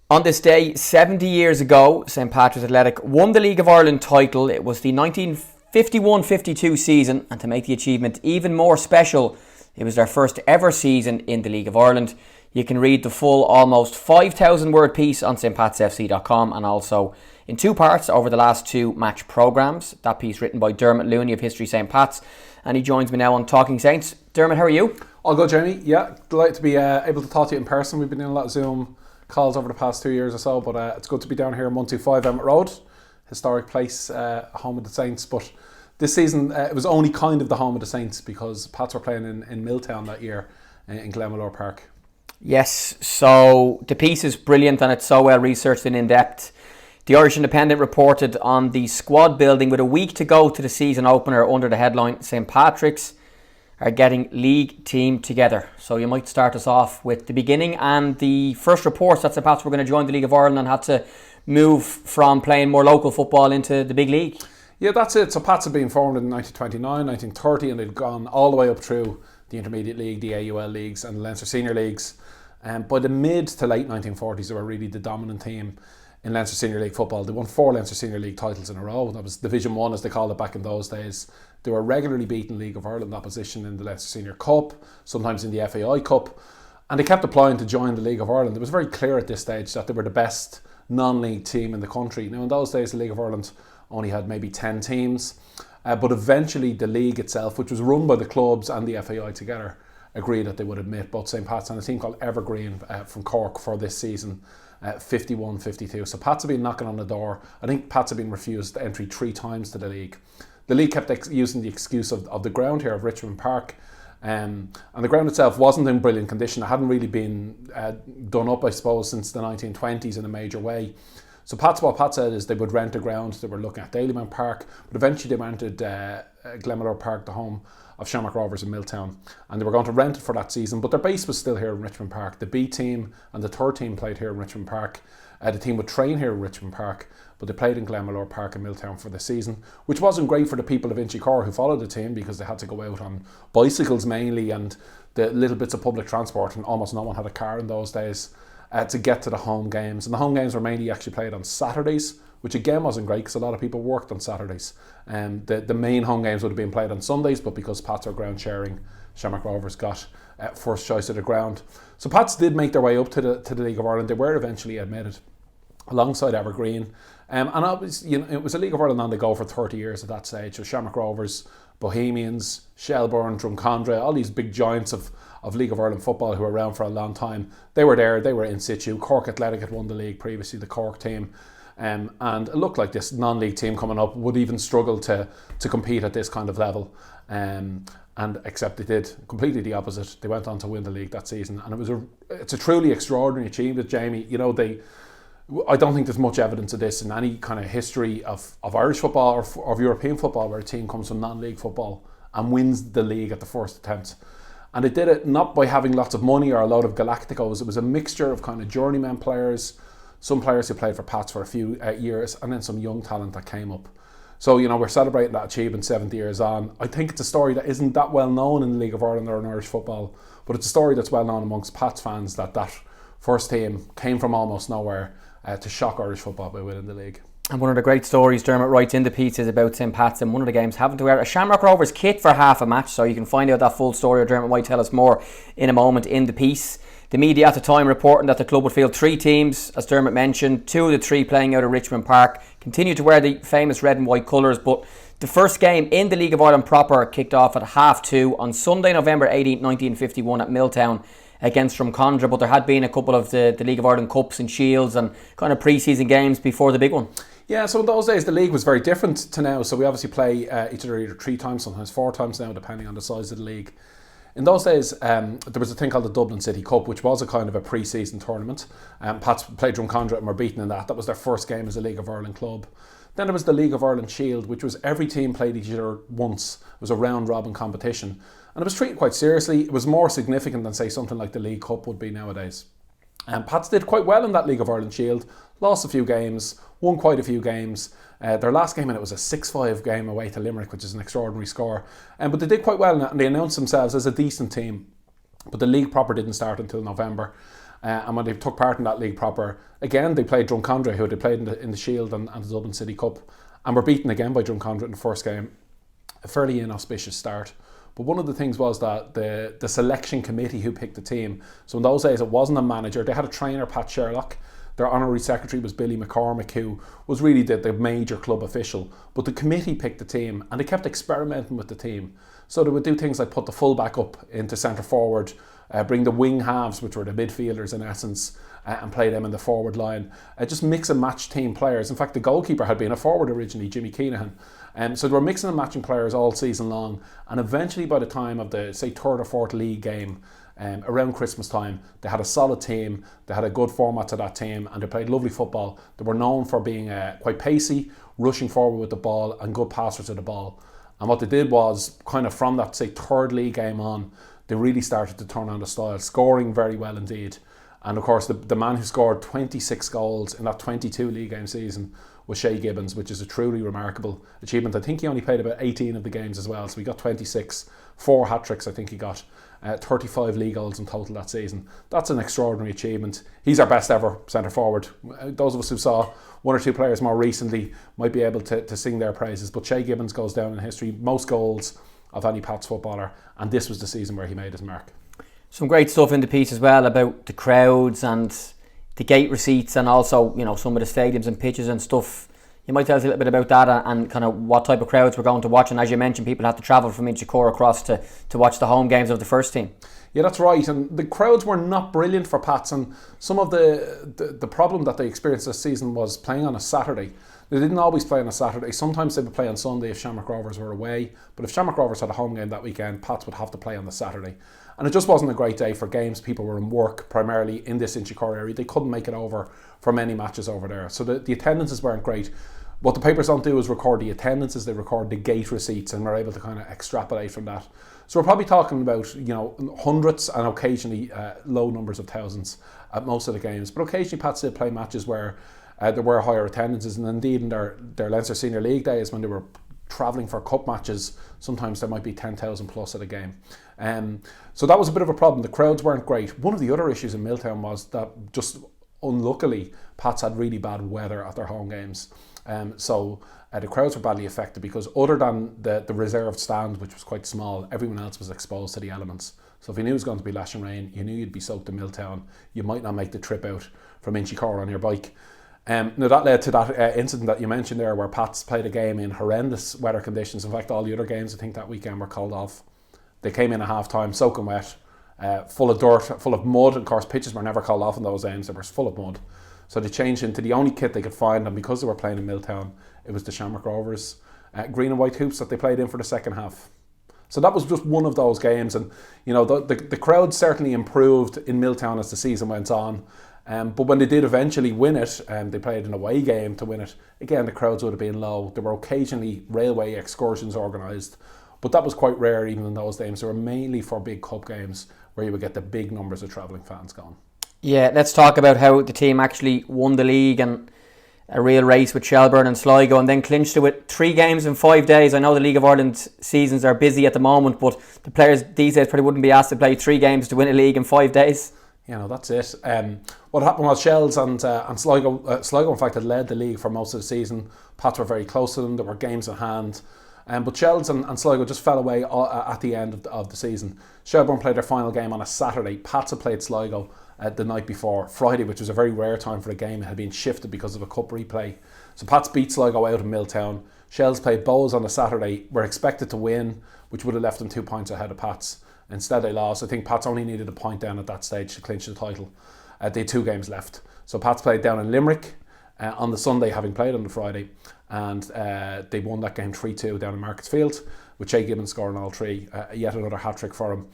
On this day, 70 years ago, St Patrick's Athletic won the League of Ireland title. It was the 1951-52 season, and to make the achievement even more special, it was their first ever season in the League of Ireland. You can read the full almost 5,000 word piece on stpatsfc.com and also in two parts over the last two match programmes. That piece written by Dermot Looney of History St Pat's, and he joins me now on Talking Saints. Dermot, how are you? All good, Jamie. Yeah, delighted to be able to talk to you in person. We've been doing a lot of Zoom calls over the past 2 years or so, but it's good to be down here in 125 Emmett Road, historic place, home of the Saints. But this season it was only kind of the home of the Saints because Pats were playing in Milltown that year in Glenmalure Park. Yes, so the piece is brilliant and it's so well researched and in depth. The Irish Independent reported on the squad building with a week to go to the season opener under the headline St Patrick's are getting league team together. So you might start us off with the beginning and the first reports that St Pat's were going to join the League of Ireland and had to move from playing more local football into the big league. Yeah, that's it. So Pats had been formed in 1929, 1930, and they'd gone all the way up through the Intermediate League, the AUL leagues and the Leinster Senior Leagues. By the mid to late 1940s, they were really the dominant team in Leinster Senior League football. They won 4 Leinster Senior League titles in a row. That was Division 1 as they called it back in those days. They were regularly beating League of Ireland opposition in the Leinster Senior Cup, sometimes in the FAI Cup, and they kept applying to join the League of Ireland. It was very clear at this stage that they were the best non-league team in the country. Now in those days the League of Ireland only had maybe 10 teams, but eventually the league itself, which was run by the clubs and the FAI together, agreed that they would admit both St Pat's and a team called Evergreen from Cork for this season, 51-52. So Pats have been knocking on the door. I think Pats have been refused entry 3 times to the league. The league kept using the excuse of the ground here of Richmond Park, and the ground itself wasn't in brilliant condition. It hadn't really been done up, I suppose, since the 1920s in a major way. So what Pat said is they would rent a ground. They were looking at Dalymount Park, but eventually they rented Glenmalure Park, the home of Shamrock Rovers in Milltown, and they were going to rent it for that season, but their base was still here in Richmond Park. The B team and the third team played here in Richmond Park. The team would train here in Richmond Park, but they played in Glenmalure Park in Milltown for the season, which wasn't great for the people of Inchicore who followed the team because they had to go out on bicycles mainly and the little bits of public transport, and almost no one had a car in those days to get to the home games. And the home games were mainly actually played on Saturdays, which again wasn't great because a lot of people worked on Saturdays. The main home games would have been played on Sundays, but because Pats are ground sharing, Shamrock Rovers got first choice of the ground. So Pats did make their way up to the League of Ireland. They were eventually admitted alongside Evergreen, and it was a League of Ireland on the go for 30 years at that stage. So Shamrock Rovers, Bohemians, Shelbourne, Drumcondra, all these big giants of League of Ireland football who were around for a long time. They were there, they were in situ. Cork Athletic had won the league previously, the Cork team. And it looked like this non-league team coming up would even struggle to compete at this kind of level. And except they did completely the opposite. They went on to win the league that season, and it's a truly extraordinary achievement, Jamie. I don't think there's much evidence of this in any kind of history of Irish football or of European football where a team comes from non-league football and wins the league at the first attempt. And they did it not by having lots of money or a load of Galacticos. It was a mixture of kind of journeyman players, some players who played for Pats for a few years, and then some young talent that came up. So, we're celebrating that achievement 70 years on. I think it's a story that isn't that well known in the League of Ireland or in Irish football, but it's a story that's well known amongst Pats fans that first team came from almost nowhere to shock Irish football by winning the league. And one of the great stories Dermot writes in the piece is about St Pat's in one of the games having to wear a Shamrock Rovers kit for half a match. So you can find out that full story, or Dermot might tell us more in a moment in the piece. The media at the time reporting that the club would field 3 teams, as Dermot mentioned, 2 of the 3 playing out of Richmond Park, continue to wear the famous red and white colours, but the first game in the League of Ireland proper kicked off at 2:30 on Sunday, November 18, 1951 at Milltown against Drumcondra, but there had been a couple of the League of Ireland Cups and Shields and kind of pre-season games before the big one. Yeah, so in those days the league was very different to now. So we obviously play each other either 3 times, sometimes 4 times now, depending on the size of the league. In those days, there was a thing called the Dublin City Cup, which was a kind of a pre-season tournament. Pats played Drumcondra and were beaten in that. That was their first game as a League of Ireland club. Then there was the League of Ireland Shield, which was every team played each other once. It was a round-robin competition. And it was treated quite seriously. It was more significant than, say, something like the League Cup would be nowadays. Pats did quite well in that League of Ireland Shield, lost a few games, won quite a few games. Their last game in it was a 6-5 game away to Limerick, which is an extraordinary score. But they did quite well in that, and they announced themselves as a decent team. But the league proper didn't start until November. and when they took part in that league proper, again they played Drumcondra, who they played in the Shield and the Dublin City Cup, and were beaten again by Drumcondra in the first game. A fairly inauspicious start. But one of the things was that the selection committee who picked the team, so in those days it wasn't a manager, they had a trainer, Pat Sherlock. Their honorary secretary was Billy McCormick, who was really the major club official. But the committee picked the team, and they kept experimenting with the team. So they would do things like put the full-back up into centre forward, bring the wing halves, which were the midfielders in essence, and play them in the forward line. Just mix and match team players. In fact, the goalkeeper had been a forward originally, Jimmy Keenahan. So they were mixing and matching players all season long. And eventually, by the time of the, say, third or fourth league game, around Christmas time, they had a solid team, they had a good format to that team, and they played lovely football. They were known for being quite pacey, rushing forward with the ball, and good passers of the ball. And what they did was, kind of from that, say, third league game on, they really started to turn on the style, scoring very well indeed. And of course, the man who scored 26 goals in that 22 league game season was Shay Gibbons, which is a truly remarkable achievement. I think he only played about 18 of the games as well, so he got 26, 4 hat-tricks I think he got, 35 league goals in total that season. That's an extraordinary achievement. He's our best ever centre forward. Those of us who saw one or two players more recently might be able to sing their praises, but Shay Gibbons goes down in history, most goals of any Pats footballer, and this was the season where he made his mark. Some great stuff in the piece as well about the crowds and the gate receipts, and also, you know, some of the stadiums and pitches and stuff. You might tell us a little bit about that and kind of what type of crowds we're going to watch. And as you mentioned, people have to travel from Inchicore across to watch the home games of the first team. Yeah, that's right. And the crowds were not brilliant for Pats, and some of the problem that they experienced this season was playing on a Saturday. They didn't always play on a Saturday. Sometimes they would play on Sunday if Shamrock Rovers were away. But if Shamrock Rovers had a home game that weekend, Pats would have to play on the Saturday. And it just wasn't a great day for games. People were in work primarily in this Inchicore area. They couldn't make it over for many matches over there. So the attendances weren't great. What the papers don't do is record the attendances, they record the gate receipts, and we're able to kind of extrapolate from that. So we're probably talking about, you know, hundreds and occasionally low numbers of thousands at most of the games. But occasionally Pats did play matches where there were higher attendances, and indeed in their Leinster Senior League days when they were travelling for cup matches, sometimes there might be 10,000 plus at a game. So that was a bit of a problem. The crowds weren't great. One of the other issues in Milltown was that just unluckily Pats had really bad weather at their home games. So the crowds were badly affected because other than the reserved stand, which was quite small, everyone else was exposed to the elements. So if you knew it was going to be lashing rain, you knew you'd be soaked in Milltown, you might not make the trip out from Inchicore on your bike. Now that led to that incident that you mentioned there, where Pats played a game in horrendous weather conditions. In fact, all the other games I think that weekend were called off. They came in at half time soaking wet, full of dirt, full of mud. Of course, pitches were never called off in those games, they were full of mud. So they changed into the only kit they could find, and because they were playing in Milltown, it was the Shamrock Rovers green and white hoops that they played in for the second half. So that was just one of those games, and you know the crowd certainly improved in Milltown as the season went on. But when they did eventually win it, they played an away game to win it, again the crowds would have been low. There were occasionally railway excursions organised, but that was quite rare even in those games. They were mainly for big cup games where you would get the big numbers of travelling fans going. Yeah, let's talk about how the team actually won the league and a real race with Shelbourne and Sligo, and then clinched it with 3 games in 5 days. I know the League of Ireland seasons are busy at the moment, but the players these days probably wouldn't be asked to play 3 games to win a league in 5 days. You know, that's it. What happened was Shells and Sligo in fact had led the league for most of the season. Pats were very close to them, there were games in hand. But Shells and Sligo just fell away at the end of the season. Shelbourne played their final game on a Saturday. Pats had played Sligo the night before, Friday, which was a very rare time for a game. It had been shifted because of a cup replay. So Pats beat Sligo out in Milltown. Shells played Bows on a Saturday, were expected to win, which would have left them 2 points ahead of Pats. Instead they lost. I think Pats only needed a point down at that stage to clinch the title. They had 2 games left. So Pats played down in Limerick on the Sunday, having played on the Friday, and they won that game 3-2 down in Markets Field, with Shay Gibbons scoring all 3, yet another hat-trick for him.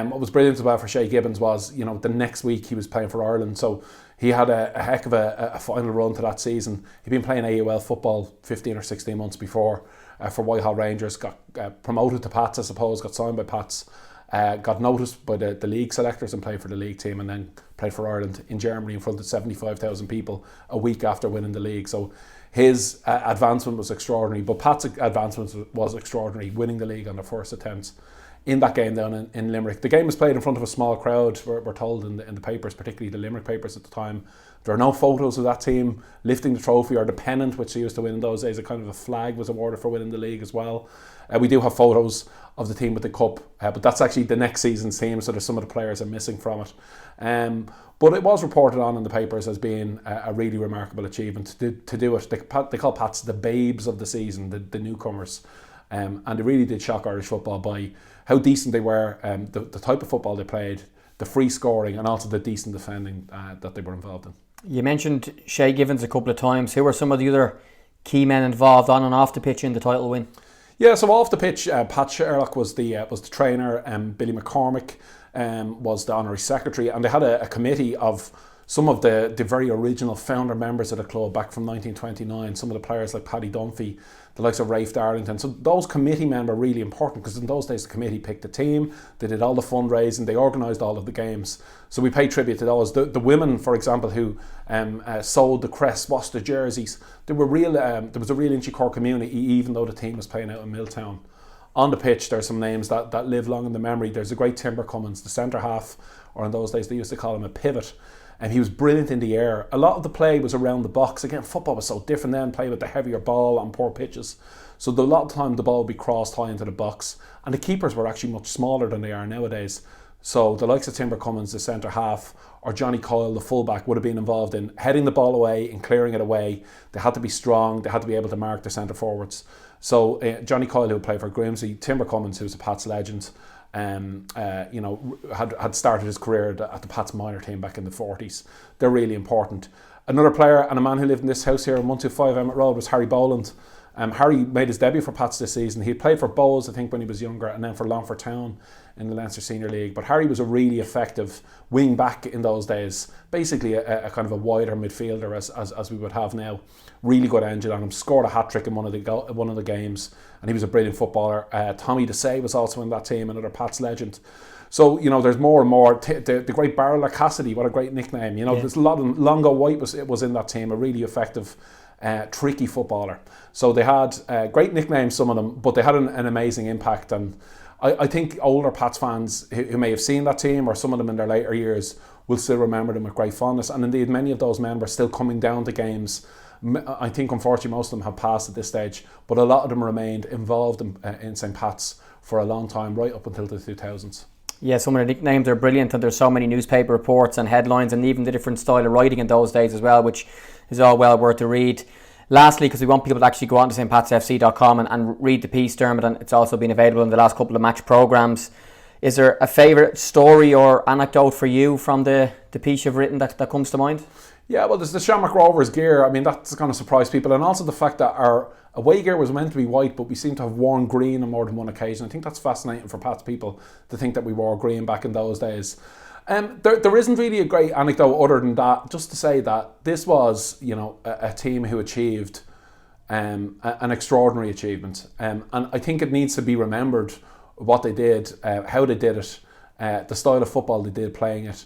What was brilliant about for Shay Gibbons was, you know, the next week he was playing for Ireland, so he had a heck of a final run to that season. He'd been playing AUL football 15 or 16 months before for Whitehall Rangers, got promoted to Pats, I suppose, got signed by Pats, got noticed by the league selectors and played for the league team, and then played for Ireland in Germany in front of 75,000 people a week after winning the league. So his advancement was extraordinary, but Pat's advancement was extraordinary, winning the league on their first attempts in that game down in Limerick. The game was played in front of a small crowd, we're told in the papers, particularly the Limerick papers at the time. There are no photos of that team lifting the trophy or the pennant, which they used to win in those days. A kind of a flag was awarded for winning the league as well. We do have photos of the team with the cup, but that's actually the next season's team, so there's some of the players are missing from it. But it was reported on in the papers as being a really remarkable achievement to do it. They call Pats the babes of the season, the newcomers. And they really did shock Irish football by how decent they were, the type of football they played, the free scoring, and also the decent defending that they were involved in. You mentioned Shay Givens a couple of times. Who were some of the other key men involved on and off the pitch in the title win? Yeah, so off the pitch, Pat Sherlock was the trainer, Billy McCormick was the honorary secretary, and they had a committee of some of the very original founder members of the club back from 1929, some of the players like Paddy Dunphy, the likes of Rafe Darlington. So those committee men were really important because in those days the committee picked the team, they did all the fundraising, they organised all of the games. So we pay tribute to those. The women, for example, who sold the crests, washed the jerseys, there was a real Inchicore community even though the team was playing out in Milltown. On the pitch, there are some names that live long in the memory. There's a great Timber Cummins, the centre half, or in those days they used to call him a pivot. And he was brilliant in the air. A lot of the play was around the box. Again, football was so different then, playing with the heavier ball on poor pitches. So a lot of the time the ball would be crossed high into the box. And the keepers were actually much smaller than they are nowadays. So the likes of Timber Cummins, the centre half, or Johnny Coyle, the fullback, would have been involved in heading the ball away and clearing it away. They had to be strong. They had to be able to mark their centre forwards. So Johnny Coyle, who played for Grimsby, Timber Cummins, who's a Pats legend, had started his career at the Pats minor team back in the 40s. They're really important. Another player and a man who lived in this house here in 125 Emmett Road was Harry Boland. Harry made his debut for Pats this season. He had played for Bowes, I think, when he was younger, and then for Longford Town in the Leinster Senior League. But Harry was a really effective wing back in those days, basically a kind of a wider midfielder as we would have now. Really good engine on him. Scored a hat trick in one of the games, and he was a brilliant footballer. Tommy Desai was also in that team, another Pats legend. So there's more and more. The great Barrel Cassidy, what a great nickname. There's a lot of Longo White was in that team, a really effective, tricky footballer. So they had great nicknames, some of them, but they had an amazing impact. And I think older Pats fans who may have seen that team, or some of them in their later years, will still remember them with great fondness. And indeed, many of those men were still coming down to games. I think unfortunately most of them have passed at this stage, but a lot of them remained involved in St. Pat's for a long time, right up until the 2000s. Yeah, some of the nicknames are brilliant, and there's so many newspaper reports and headlines, and even the different style of writing in those days as well, which is all well worth a read. Lastly, because we want people to actually go on to stpatsfc.com and read the piece, Dermot, and it's also been available in the last couple of match programmes. Is there a favourite story or anecdote for you from the piece you've written that comes to mind? Yeah, well, there's the Shamrock Rovers gear. I mean, that's going to surprise people. And also the fact that our away gear was meant to be white, but we seem to have worn green on more than one occasion. I think that's fascinating for Pats people to think that we wore green back in those days. There isn't really a great anecdote other than that, just to say that this was, a team who achieved an extraordinary achievement. And I think it needs to be remembered what they did, how they did it, the style of football they did playing it.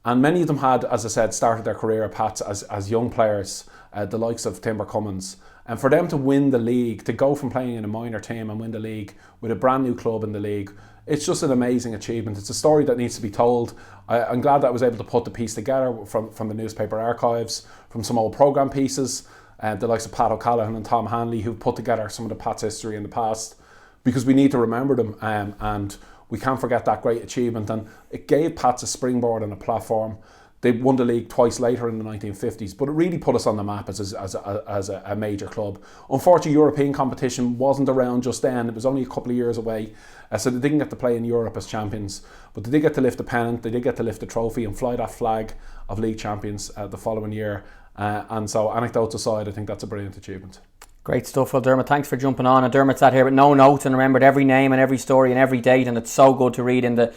And many of them had, as I said, started their career at Pats as young players, the likes of Timber Cummins. And for them to win the league, to go from playing in a minor team and win the league with a brand new club in the league, it's just an amazing achievement. It's a story that needs to be told. I'm glad that I was able to put the piece together from the newspaper archives, from some old programme pieces, the likes of Pat O'Callaghan and Tom Hanley, who've put together some of the Pats history in the past, because we need to remember them, and we can't forget that great achievement. And it gave Pats a springboard and a platform. They won the league twice later in the 1950s, but it really put us on the map as a major club. Unfortunately, European competition wasn't around just then. It was only a couple of years away, so they didn't get to play in Europe as champions. But they did get to lift the pennant, they did get to lift the trophy and fly that flag of league champions the following year. And so, anecdotes aside, I think that's a brilliant achievement. Great stuff, well, Dermot, thanks for jumping on. And Dermot sat here with no notes and remembered every name and every story and every date, and it's so good to read in the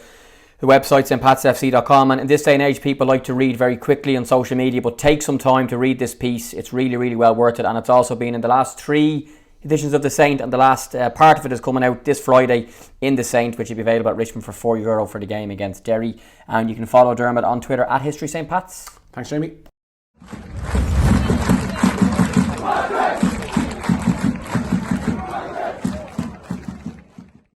website, stpatsfc.com. And in this day and age, people like to read very quickly on social media, but take some time to read this piece. It's really, really well worth it. And it's also been in the last 3 editions of The Saint, and the last part of it is coming out this Friday in The Saint, which will be available at Richmond for €4 for the game against Derry. And you can follow Dermot on Twitter at History St. Pats. Thanks, Jamie.